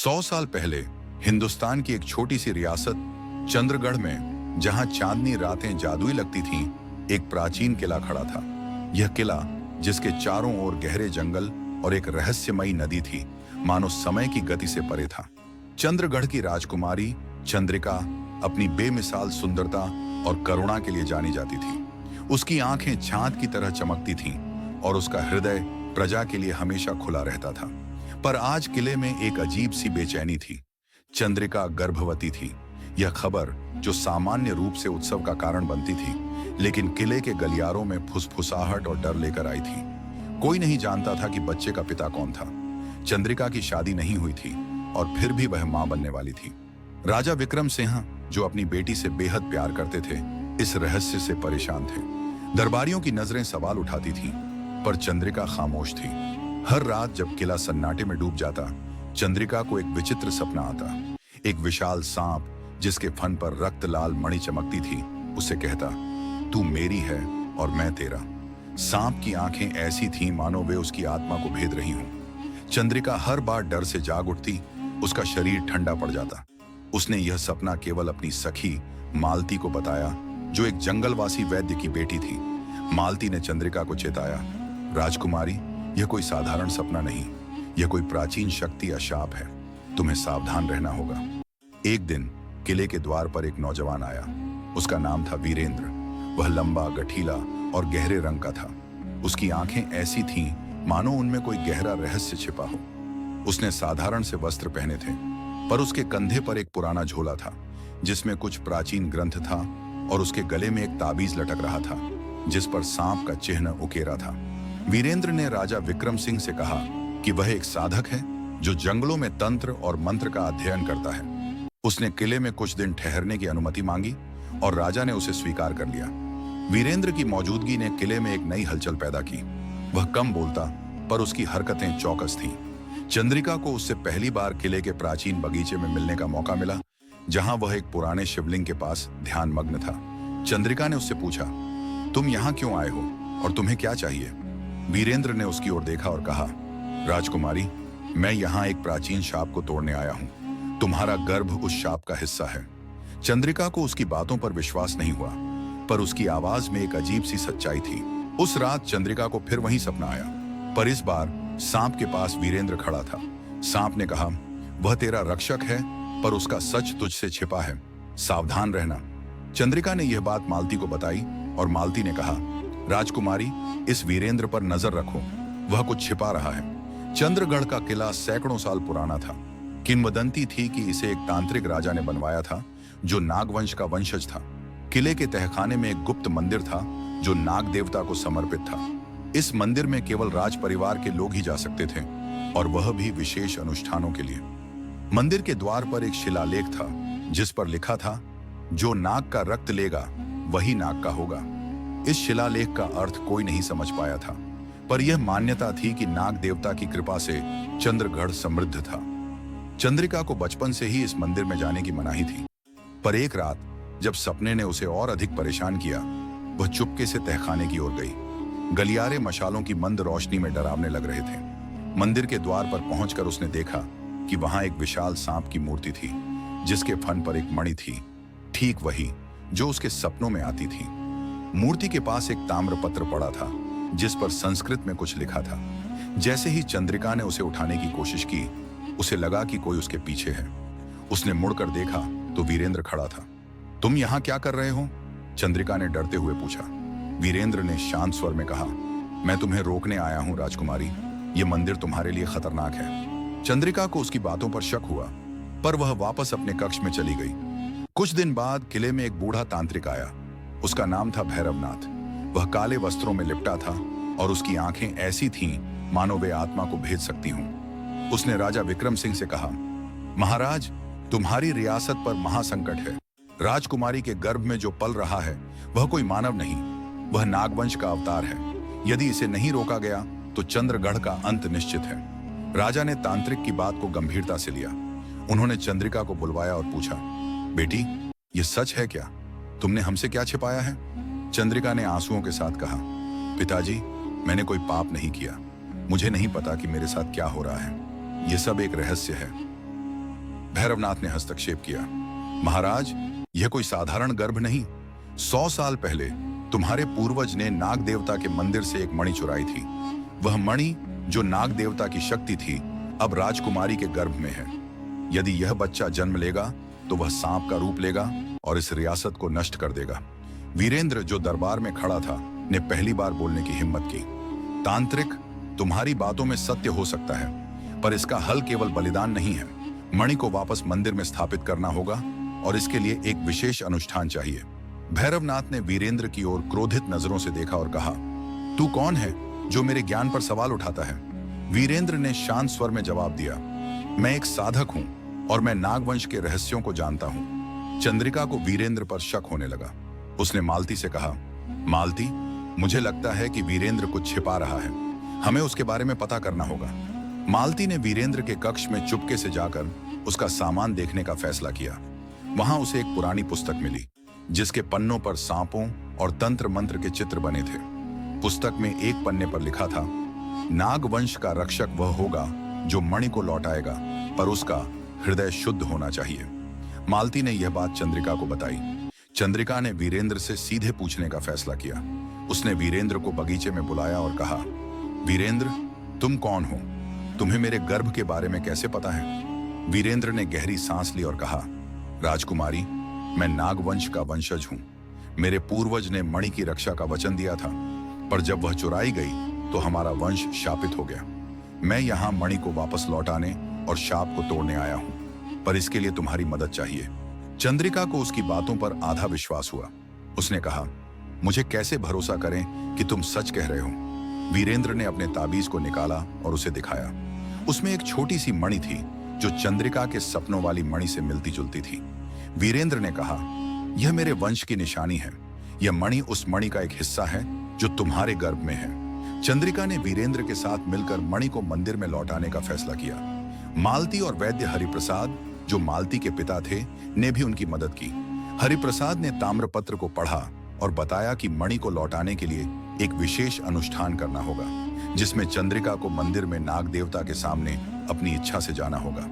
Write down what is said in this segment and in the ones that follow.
100 साल पहले हिंदुस्तान की एक छोटी सी रियासत चंद्रगढ़ में, जहां चांदनी रातें जादुई लगती थीं, एक प्राचीन किला खड़ा था। यह किला, जिसके चारों ओर गहरे जंगल और एक रहस्यमयी नदी थी, मानो समय की गति से परे था। चंद्रगढ़ की राजकुमारी चंद्रिका अपनी बेमिसाल सुंदरता और करुणा के लिए जानी जाती थी। उसकी आंखें चांद की तरह चमकती थीं और उसका हृदय प्रजा के लिए हमेशा खुला रहता था। पर आज किले में एक अजीब सी बेचैनी थी। चंद्रिका गर्भवती थी। यह खबर, जो सामान्य रूप से उत्सव का कारण बनती थी, लेकिन किले के गलियारों में फुसफुसाहट और डर लेकर आई थी। कोई नहीं जानता था कि बच्चे का पिता कौन था। चंद्रिका की शादी नहीं हुई थी और फिर भी वह मां बनने वाली थी। राजा विक्रम सिंह, जो अपनी बेटी से बेहद प्यार करते थे, इस रहस्य से परेशान थे। दरबारियों की नजरें सवाल उठाती थीं, पर चंद्रिका खामोश थी। हर रात जब किला सन्नाटे में डूब जाता, चंद्रिका को एक विचित्र सपना आता। एक विशाल सांप, जिसके फन पर रक्त लाल मणि चमकती थी, उसे कहता, तू मेरी है और मैं तेरा। सांप की आंखें ऐसी थीं मानो वे उसकी आत्मा को भेद रही हों। चंद्रिका हर बार डर से जाग उठती, उसका शरीर ठंडा पड़ जाता। उसने यह सपना केवल अपनी सखी मालती को बताया, जो एक जंगलवासी वैद्य की बेटी थी। मालती ने चंद्रिका को चेताया, राजकुमारी, यह कोई साधारण सपना नहीं, यह कोई प्राचीन शक्ति या शाप है। तुम्हें सावधान रहना होगा। एक दिन किले के द्वार पर एक नौजवान आया। उसका नाम था वीरेंद्र। वह लंबा, गठीला और गहरे रंग का था। उसकी आंखें ऐसी थीं मानो उनमें कोई गहरा रहस्य छिपा हो। उसने साधारण से वस्त्र पहने थे, पर उसके कंधे पर एक पुराना झोला था, जिसमें कुछ प्राचीन ग्रंथ था, और उसके गले में एक ताबीज लटक रहा था, जिस पर सांप का चिन्ह उकेरा था। वीरेंद्र ने राजा विक्रम सिंह से कहा कि वह एक साधक है, जो जंगलों में तंत्र और मंत्र का अध्ययन करता है। उसने किले में कुछ दिन ठहरने की अनुमति मांगी और राजा ने उसे स्वीकार कर लिया। वीरेंद्र की मौजूदगी ने किले में एक नई हलचल पैदा की। वह कम बोलता, पर उसकी हरकतें चौकस थीं। चंद्रिका को उससे पहली बार किले के प्राचीन बगीचे में मिलने का मौका मिला, जहां वह एक पुराने शिवलिंग के पास ध्यानमग्न था। चंद्रिका ने उससे पूछा, तुम यहाँ क्यों आए हो और तुम्हें क्या चाहिए? वीरेंद्र ने उसकी ओर देखा और कहा, राजकुमारी, मैं यहाँ एक प्राचीन शाप को तोड़ने आया हूँ। तुम्हारा गर्भ उस शाप का हिस्सा है। चंद्रिका को उसकी बातों पर विश्वास नहीं हुआ, पर उसकी आवाज में एक अजीब सी सच्चाई थी। उस रात चंद्रिका को फिर वही सपना आया, पर इस बार सांप के पास वीरेंद्र खड़ा था। सांप ने कहा, वह तेरा रक्षक है, पर उसका सच तुझसे छिपा है। सावधान रहना। चंद्रिका ने यह बात मालती को बताई और मालती ने कहा, राजकुमारी, इस वीरेंद्र पर नजर रखो, वह कुछ छिपा रहा है। चंद्रगढ़ का किला सैकड़ों साल पुराना था। किंवदंती थी कि इसे एक तांत्रिक राजा ने बनवाया था, जो नागवंश का वंशज था। किले के तहखाने में एक गुप्त मंदिर था, जो नाग देवता को समर्पित था। इस मंदिर में केवल राज परिवार के लोग ही जा सकते थे, और वह भी विशेष अनुष्ठानों के लिए। मंदिर के द्वार पर एक शिलालेख था, जिस पर लिखा था, जो नाग का रक्त लेगा वही नाग का होगा। इस शिलालेख का अर्थ कोई नहीं समझ पाया था, पर यह मान्यता थी कि नाग देवता की कृपा से चंद्रगढ़ समृद्ध था। चंद्रिका को बचपन से ही इस मंदिर में जाने की मनाही थी, पर एक रात जब सपने ने उसे और अधिक परेशान किया, वह चुपके से तहखाने की ओर गई। गलियारे मशालों की मंद रोशनी में डरावने लग रहे थे। मंदिर के द्वार पर पहुंचकर उसने देखा कि वहां एक विशाल सांप की मूर्ति थी, जिसके फन पर एक मणि थी, ठीक वही जो उसके सपनों में आती थी। मूर्ति के पास एक ताम्रपत्र पड़ा था, जिस पर संस्कृत में कुछ लिखा था। जैसे ही चंद्रिका ने उसे उठाने की कोशिश की, उसे लगा कि कोई उसके पीछे है। उसने मुड़कर देखा तो वीरेंद्र खड़ा था। तुम यहाँ क्या कर रहे हो? चंद्रिका ने डरते हुए पूछा। वीरेंद्र ने शांत स्वर में कहा, मैं तुम्हें रोकने आया हूँ राजकुमारी, ये मंदिर तुम्हारे लिए खतरनाक है। चंद्रिका को उसकी बातों पर शक हुआ, पर वह वापस अपने कक्ष में चली गई। कुछ दिन बाद किले में एक बूढ़ा तांत्रिक आया। उसका नाम था भैरवनाथ। वह काले वस्त्रों में लिपटा था और उसकी आंखें ऐसी थीं मानो वे आत्मा को भेद सकती हों। उसने राजा विक्रम सिंह से कहा, महाराज, तुम्हारी रियासत पर महासंकट है। राजकुमारी के गर्भ में जो पल रहा है, वह कोई मानव नहीं, वह नागवंश का अवतार है। यदि इसे नहीं रोका गया तो चंद्रगढ़ का अंत निश्चित है। राजा ने तांत्रिक की बात को गंभीरता से लिया। उन्होंने चंद्रिका को बुलवाया और पूछा, बेटी, यह सच है क्या? तुमने हमसे क्या छिपाया है? चंद्रिका ने आंसुओं के साथ कहा, पिताजी, मैंने कोई पाप नहीं किया। मुझे नहीं पता कि मेरे साथ क्या हो रहा है। यह सब एक रहस्य है। भैरवनाथ ने हस्तक्षेप किया। महाराज, यह कोई साधारण गर्भ नहीं। 100 साल पहले तुम्हारे पूर्वज ने नाग देवता के मंदिर से एक मणि चुराई थी। वह मणि जो नाग देवता की शक्ति थी, अब राजकुमारी के गर्भ में है। यदि यह बच्चा जन्म लेगा तो वह सांप का रूप लेगा और इस रियासत को नष्ट कर देगा। वीरेंद्र, जो दरबार में खड़ा था, ने पहली बार बोलने की हिम्मत की। तांत्रिक, तुम्हारी बातों में सत्य हो सकता है, पर इसका हल केवल बलिदान नहीं है। मणि को वापस मंदिर में स्थापित करना होगा और इसके लिए एक विशेष अनुष्ठान चाहिए। भैरवनाथ ने वीरेंद्र की ओर क्रोधित नजरों से देखा और कहा, तू कौन है जो मेरे ज्ञान पर सवाल उठाता है? वीरेंद्र ने शांत स्वर में जवाब दिया, मैं एक साधक हूं और मैं नागवंश के रहस्यों को जानता हूं। चंद्रिका को वीरेंद्र पर शक होने लगा। उसने मालती से कहा, मालती, मुझे लगता है कि वीरेंद्र कुछ छिपा रहा है। हमें उसके बारे में पता करना होगा। मालती ने वीरेंद्र के कक्ष में चुपके से जाकर उसका सामान देखने का फैसला किया। वहां उसे एक पुरानी पुस्तक मिली जिसके पन्नों पर सांपों और तंत्र मंत्र के चित्र बने थे। पुस्तक में एक पन्ने पर लिखा था, नागवंश का रक्षक वह होगा जो मणि को लौटाएगा, पर उसका हृदय शुद्ध होना चाहिए। मालती ने यह बात चंद्रिका को बताई। चंद्रिका ने वीरेंद्र से सीधे पूछने का फैसला किया। उसने वीरेंद्र को बगीचे में बुलाया और कहा, वीरेंद्र, तुम कौन हो? तुम्हें मेरे गर्भ के बारे में कैसे पता है? वीरेंद्र ने गहरी सांस ली और कहा, राजकुमारी, मैं नागवंश का वंशज हूं। मेरे पूर्वज ने मणि की रक्षा का वचन दिया था, पर जब वह चुराई गई तो हमारा वंश शापित हो गया। मैं यहाँ मणि को वापस लौटाने और शाप को तोड़ने आया हूं, पर इसके लिए तुम्हारी मदद चाहिए। चंद्रिका को उसकी बातों पर आधा विश्वास हुआ। उसने कहा, मुझे कैसे भरोसा करें कि तुम सच कह रहे हो? वीरेंद्र ने अपने ताबीज को निकाला और उसे दिखाया। उसमें एक छोटी सी मणि थी जो चंद्रिका के सपनों वाली मणि से मिलती जुलती थी। वीरेंद्र ने कहा, यह मेरे वंश की निशानी है। यह मणि उस मणि का एक हिस्सा है जो तुम्हारे गर्भ में है। चंद्रिका ने वीरेंद्र के साथ मिलकर मणि को मंदिर में लौटाने का फैसला किया। मालती और वैद्य हरिप्रसाद, जो मालती के पिता थे, ने भी उनकी मदद की। हरिप्रसाद ने ताम्रपत्र को पढ़ा और बताया कि मणि को लौटाने के लिए एक विशेष अनुष्ठान करना होगा, जिसमें चंद्रिका को मंदिर में नाग देवता के सामने अपनी इच्छा से जाना होगा।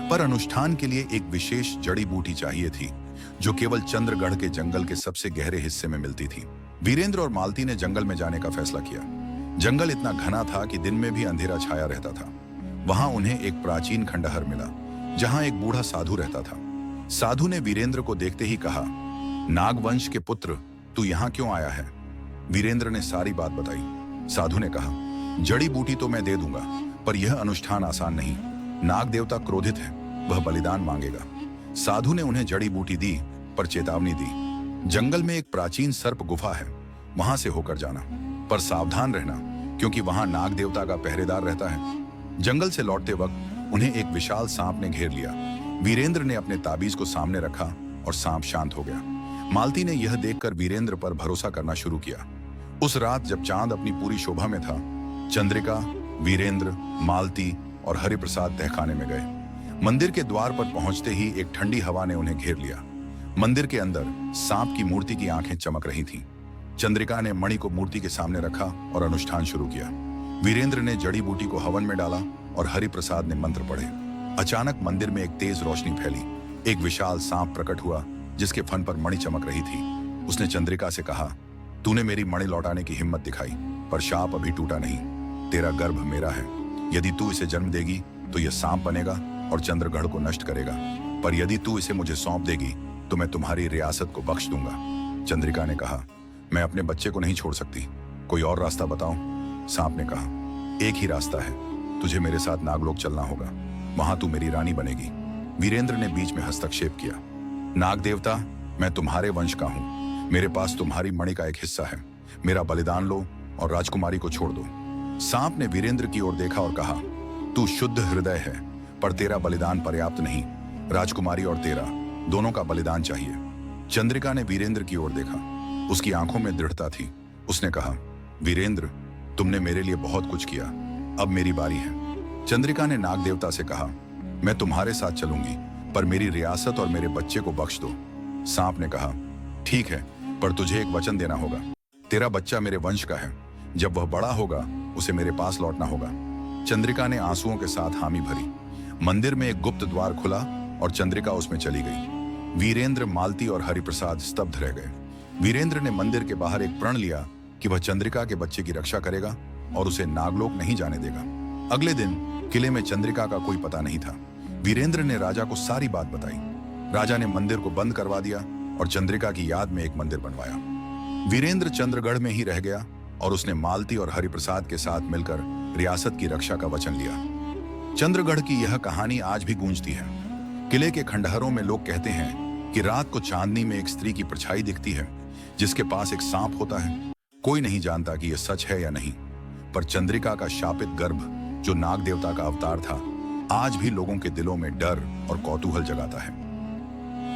पर अनुष्ठान के लिए एक विशेष जड़ी बूटी चाहिए थी जो केवल चंद्रगढ़ के जंगल के सबसे गहरे हिस्से में मिलती थी। वीरेंद्र और मालती ने जंगल में जाने का फैसला किया। जंगल इतना घना था कि दिन में भी अंधेरा छाया रहता था। वहां उन्हें एक प्राचीन खंडहर मिला जहां एक बूढ़ा साधु रहता था। साधु ने वीरेंद्र को देखते ही कहा, नागवंश के पुत्र, तू यहाँ क्यों आया है? वीरेंद्र ने सारी बात बताई। साधु ने कहा, जड़ी बूटी तो मैं दे दूंगा, पर यह अनुष्ठान आसान नहीं। नाग देवता क्रोधित है, वह बलिदान मांगेगा। साधु ने उन्हें जड़ी बूटी दी, पर चेतावनी दी, जंगल में एक प्राचीन सर्प गुफा है, वहां से होकर जाना, पर सावधान रहना, क्योंकि वहां नाग देवता का पहरेदार रहता है। जंगल से लौटते वक्त उन्हें एक विशाल सांप ने घेर लिया। वीरेंद्र ने अपने ताबीज को सामने रखा और सांप शांत हो गया। मालती ने यह देखकर वीरेंद्र पर भरोसा करना शुरू किया। उस रात जब चांद अपनी पूरी शोभा में था, चंद्रिका, वीरेंद्र, मालती और हरिप्रसाद तहखाने में गए। मंदिर के द्वार पर पहुंचते ही एक ठंडी हवा ने उन्हें घेर लिया। मंदिर के अंदर सांप की मूर्ति की आंखें चमक रही थीं। चंद्रिका ने मणि को मूर्ति के सामने रखा और अनुष्ठान शुरू किया। वीरेंद्र ने जड़ी बूटी को हवन में डाला और हरिप्रसाद ने मंत्र पढ़े। अचानक मंदिर में एक तेज रोशनी फैली। एक विशाल सांप प्रकट हुआ जिसके फन पर मणि चमक रही थी। उसने चंद्रिका से कहा, तूने मेरी मणि लौटाने की हिम्मत दिखाई, पर शाप अभी टूटा नहीं। तेरा गर्भ मेरा है। यदि तू इसे जन्म देगी तो यह सांप बनेगा और चंद्रगढ़ को नष्ट करेगा, पर यदि तू इसे मुझे सौंप देगी तो मैं तुम्हारी रियासत को बख्श दूंगा। चंद्रिका ने कहा, मैं अपने बच्चे को नहीं छोड़ सकती, कोई और रास्ता बताओ। सांप ने कहा, एक ही रास्ता है, तुझे मेरे साथ नागलोक चलना होगा, वहां तू मेरी रानी बनेगी। वीरेंद्र ने बीच में हस्तक्षेप किया, नाग देवता, मैं तुम्हारे वंश का हूं, मेरे पास तुम्हारी मणि का एक हिस्सा है, मेरा बलिदान लो और राजकुमारी को छोड़ दो। सांप ने वीरेंद्र की ओर देखा और कहा, तू शुद्ध हृदय है, पर तेरा बलिदान पर्याप्त नहीं, राजकुमारी और तेरा दोनों का बलिदान चाहिए। चंद्रिका ने वीरेंद्र की ओर देखा, उसकी आंखों में दृढ़ता थी। उसने कहा, वीरेंद्र, तुमने मेरे लिए बहुत कुछ किया, अब मेरी बारी है। चंद्रिका ने नाग देवता से कहा, मैं तुम्हारे साथ चलूंगी, पर मेरी रियासत और मेरे बच्चे को बख्श दो। सांप ने कहा, ठीक है, पर तुझे एक वचन देना होगा, तेरा बच्चा मेरे वंश का है, जब वह बड़ा होगा उसे मेरे पास लौटना होगा। चंद्रिका ने आंसुओं के साथ हामी भरी। मंदिर में एक गुप्त द्वार खुला और चंद्रिका उसमें चली गई। वीरेंद्र, मालती और हरिप्रसाद स्तब्ध रह गए। वीरेंद्र ने मंदिर के बाहर एक प्रण लिया कि वह चंद्रिका के बच्चे की रक्षा करेगा और उसे नागलोक नहीं जाने देगा। अगले दिन किले में चंद्रिका का कोई पता नहीं था। वीरेंद्र ने राजा को सारी बात बताई। राजा ने मंदिर को बंद करवा दिया और चंद्रिका की याद में एक मंदिर बनवाया। वीरेंद्र चंद्रगढ़ में ही रह गया और उसने मालती और हरिप्रसाद के साथ मिलकर रियासत की रक्षा का वचन लिया। चंद्रगढ़ की यह कहानी आज भी गूंजती है। किले के खंडहरों में लोग कहते हैं कि रात को चांदनी में एक स्त्री की परछाई दिखती है जिसके पास एक सांप होता है। कोई नहीं जानता कि यह सच है या नहीं, पर चंद्रिका का शापित गर्भ, जो नाग देवता का अवतार था, आज भी लोगों के दिलों में डर और कौतूहल जगाता है।